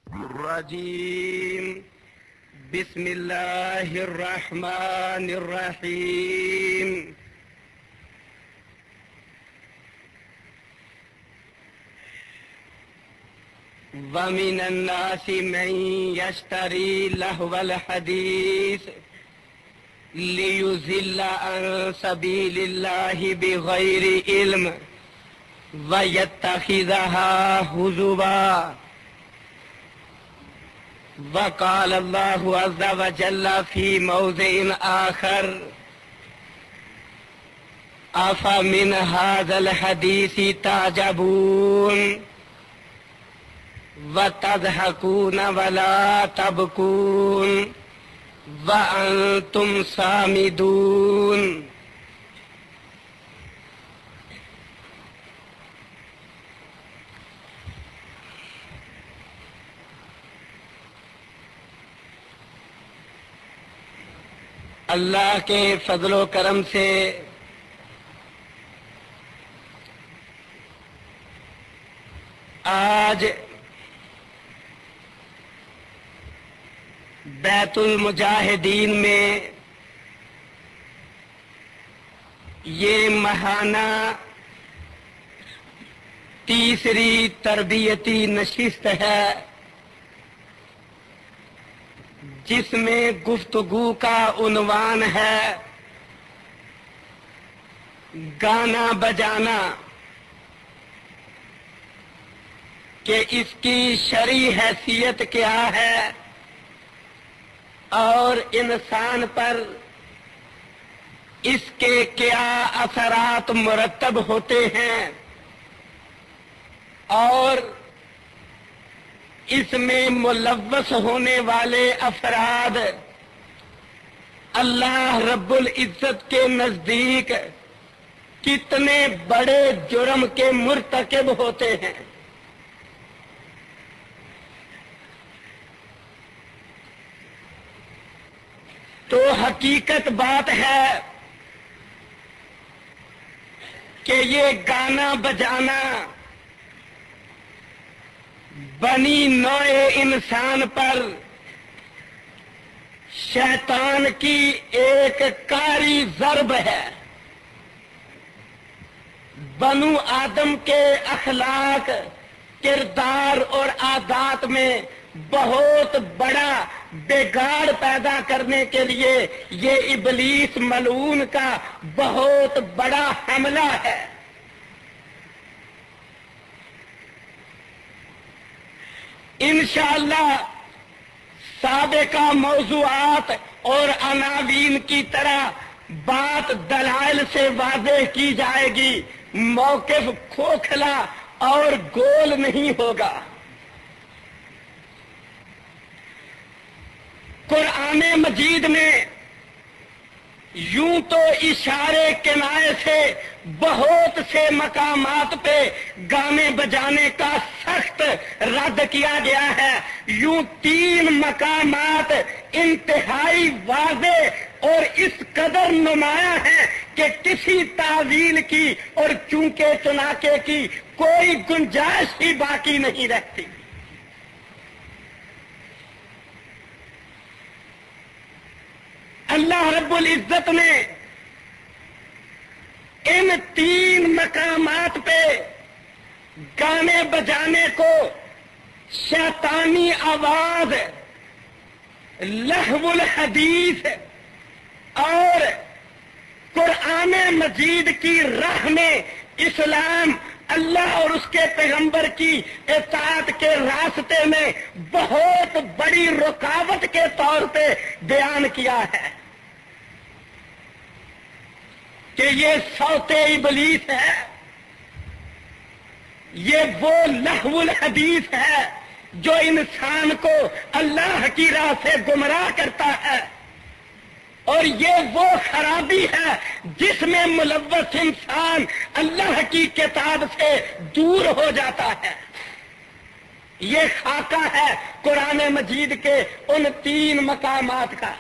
الرجيم بسم الله الرحمن الرحيم ومن الناس من يشتري لهو الحديث ليضل عن سبيل الله بغير علم ويتخذها هزوا وقال الله عز وجل في موضع آخر أفمن هذا الحديث تعجبون وتضحكون ولا تبكون وأنتم صامدون. اللہ کے فضل و کرم سے آج بیت المجاہدین میں یہ ماہانہ تیسری تربیتی نشست ہے جس میں گفتگو کا عنوان ہے گانا بجانا، کہ اس کی شرعی حیثیت کیا ہے اور انسان پر اس کے کیا اثرات مرتب ہوتے ہیں، اور اس میں ملوث ہونے والے افراد اللہ رب العزت کے نزدیک کتنے بڑے جرم کے مرتکب ہوتے ہیں۔ تو حقیقت بات ہے کہ یہ گانا بجانا بنی نوع انسان پر شیطان کی ایک کاری ضرب ہے۔ بنو آدم کے اخلاق، کردار اور عادات میں بہت بڑا بگاڑ پیدا کرنے کے لیے یہ ابلیس ملعون کا بہت بڑا حملہ ہے۔ انشاءاللہ سابقہ موضوعات اور عناوین کی طرح بات دلائل سے واضح کی جائے گی، موقف کھوکھلا اور گول نہیں ہوگا۔ قرآن مجید میں یوں تو اشارے کنائے سے بہت سے مقامات پہ گانے بجانے کا سخت رد کیا گیا ہے، یوں 3 مقامات انتہائی واضح اور اس قدر نمایاں ہیں کہ کسی تعویل کی اور چونکے چناکے کی کوئی گنجائش ہی باقی نہیں رہتی۔ اللہ رب العزت نے ان 3 مقامات پہ گانے بجانے کو شیطانی آواز، لہو الحدیث اور قرآن مجید کی راہ میں اسلام، اللہ اور اس کے پیغمبر کی اطاعت کے راستے میں بہت بڑی رکاوٹ کے طور پہ بیان کیا ہے کہ یہ صوت ابلیس ہے، یہ وہ لہو الحدیث ہے جو انسان کو اللہ کی راہ سے گمراہ کرتا ہے، اور یہ وہ خرابی ہے جس میں ملوث انسان اللہ کی کتاب سے دور ہو جاتا ہے۔ یہ خاکہ ہے قرآن مجید کے ان 3 مقامات کا۔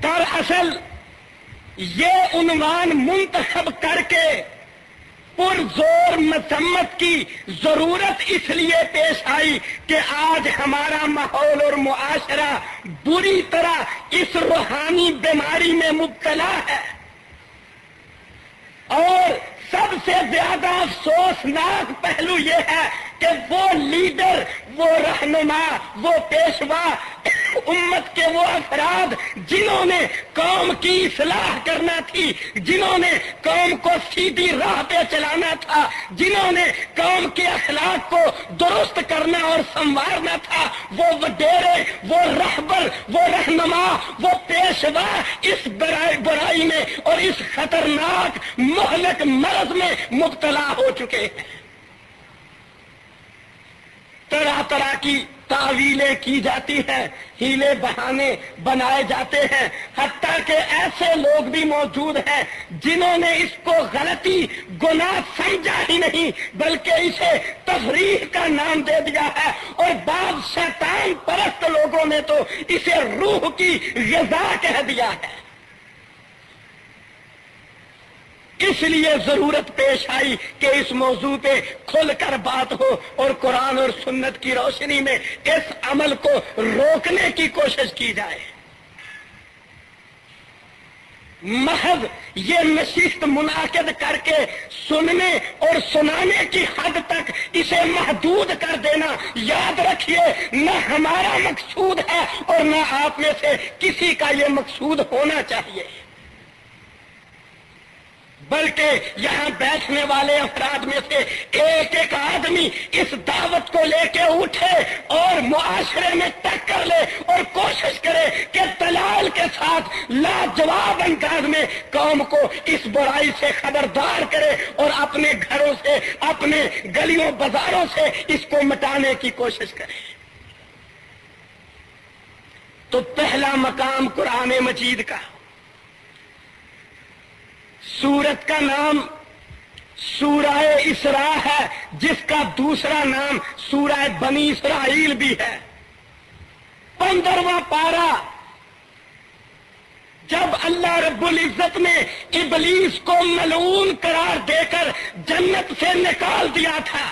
دراصل یہ عنوان منتخب کر کے پرزور مذمت کی ضرورت اس لیے پیش آئی کہ آج ہمارا ماحول اور معاشرہ بری طرح اس روحانی بیماری میں مبتلا ہے، اور سب سے زیادہ افسوسناک پہلو یہ ہے کہ وہ لیڈر، وہ رہنما، وہ پیشوا، امت کے وہ افراد جنہوں نے قوم کی اصلاح کرنا تھی، جنہوں نے قوم کو سیدھی راہ پہ چلانا تھا، جنہوں نے قوم کے اخلاق کو درست کرنا اور سنوارنا تھا، وہ وڈیرے، وہ رہبر، وہ رہنما، وہ پیشوا اس برائی میں اور اس خطرناک مہلک مرض میں مبتلا ہو چکے ہیں۔ طرح طرح کی تعویلیں کی جاتی ہیں، ہیلے بہانے بنائے جاتے ہیں، حتیٰ کہ ایسے لوگ بھی موجود ہیں جنہوں نے اس کو غلطی، گناہ سمجھا ہی نہیں بلکہ اسے تفریح کا نام دے دیا ہے، اور بعض شیطان پرست لوگوں نے تو اسے روح کی غذا کہہ دیا ہے۔ اس لیے ضرورت پیش آئی کہ اس موضوع پہ کھل کر بات ہو اور قرآن اور سنت کی روشنی میں اس عمل کو روکنے کی کوشش کی جائے۔ محض یہ نشست منعقد کر کے سننے اور سنانے کی حد تک اسے محدود کر دینا، یاد رکھیے، نہ ہمارا مقصود ہے اور نہ آپ میں سے کسی کا یہ مقصود ہونا چاہیے، بلکہ یہاں بیٹھنے والے افراد میں سے ایک ایک آدمی اس دعوت کو لے کے اٹھے اور معاشرے میں ٹکر لے اور کوشش کرے کہ دلال کے ساتھ لاجواب انداز میں قوم کو اس برائی سے خبردار کرے اور اپنے گھروں سے، اپنے گلیوں بازاروں سے اس کو مٹانے کی کوشش کرے۔ تو پہلا مقام قرآن مجید کا، سورت کا نام سورہ اسراء ہے، جس کا دوسرا نام سورہ بنی اسرائیل بھی ہے۔ 15واں پارہ، جب اللہ رب العزت نے ابلیس کو ملعون قرار دے کر جنت سے نکال دیا تھا،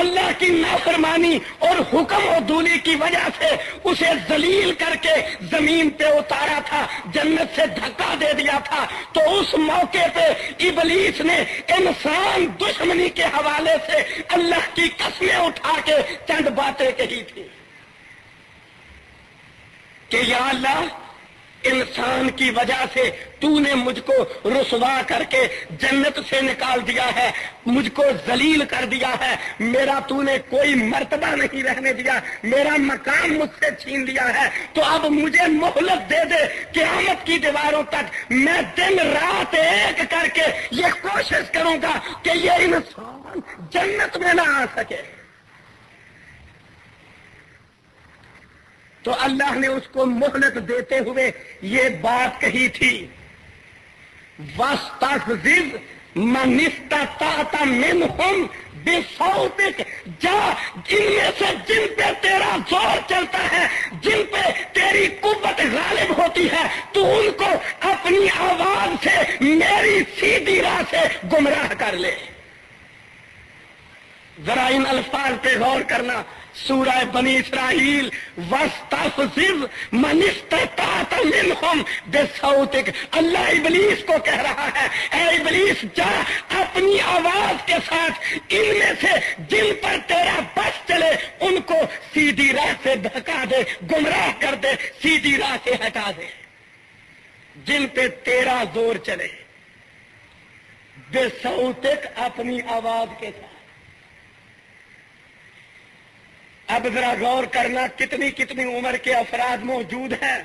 اللہ کی نافرمانی اور حکم عدولی کی وجہ سے اسے ذلیل کر کے زمین پہ اتارا تھا، جنت سے دھکا دے دیا تھا، تو اس موقع پہ ابلیس نے انسان دشمنی کے حوالے سے اللہ کی قسمیں اٹھا کے چند باتیں کہی تھی کہ یا اللہ، انسان کی وجہ سے تو نے مجھ کو رسوا کر کے جنت سے نکال دیا ہے، مجھ کو ذلیل کر دیا ہے، میرا تو نے کوئی مرتبہ نہیں رہنے دیا، میرا مقام مجھ سے چھین لیا ہے، تو اب مجھے مہلت دے دے، قیامت کی دیواروں تک میں دن رات ایک کر کے یہ کوشش کروں گا کہ یہ انسان جنت میں نہ آ سکے۔ تو اللہ نے اس کو مہلت دیتے ہوئے یہ بات کہی تھی، وَاسْتَفْزِزْ مَنِ اسْتَطَعْتَ مِنْهُمْ بِصَوْتِكَ، جا جن میں سے جن پہ تیرا زور چلتا ہے، جن پہ تیری قوت غالب ہوتی ہے، تو ان کو اپنی آواز سے میری سیدھی راہ سے گمراہ کر لے۔ ذرا ان الفاظ پہ غور کرنا، سورہ بنی اسرائیل، وَاسْتَفْزِزْ مَنِ اسْتَطَعْتَ مِنْهُمْ بِصَوْتِكَ، اللہ ابلیس کو کہہ رہا ہے، اے ابلیس، جا اپنی آواز کے ساتھ ان میں سے جن پر تیرا بس چلے ان کو سیدھی راہ سے دھکا دے، گمراہ کر دے، سیدھی راہ سے ہٹا دے، جن پہ تیرا زور چلے، بِصَوْتِكَ، اپنی آواز کے ساتھ۔ اب ذرا غور کرنا، کتنی کتنی عمر کے افراد موجود ہیں،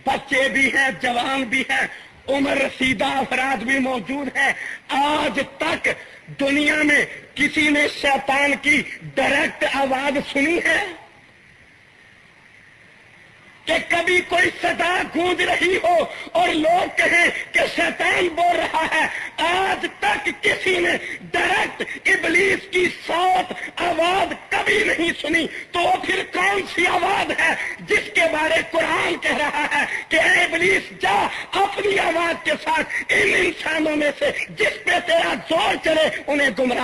بچے بھی ہیں، جوان بھی ہیں، عمر رسیدہ افراد بھی موجود ہیں۔ آج تک دنیا میں کسی نے شیطان کی ڈائریکٹ آواز سنی ہے کہ کبھی کوئی صدا گونج رہی ہو اور لوگ کہیں کہ شیطان بول رہا ہے؟ آج تک کسی نے ڈائریکٹ ابلیس کی صوت، آواز کبھی نہیں سنی، تو پھر کون سی آواز ہے جس کے بارے قرآن کہہ رہا ہے کہ اے ابلیس جا اپنی آواز کے ساتھ ان انسانوں میں سے جس پہ تیرا زور چلے انہیں گمراہ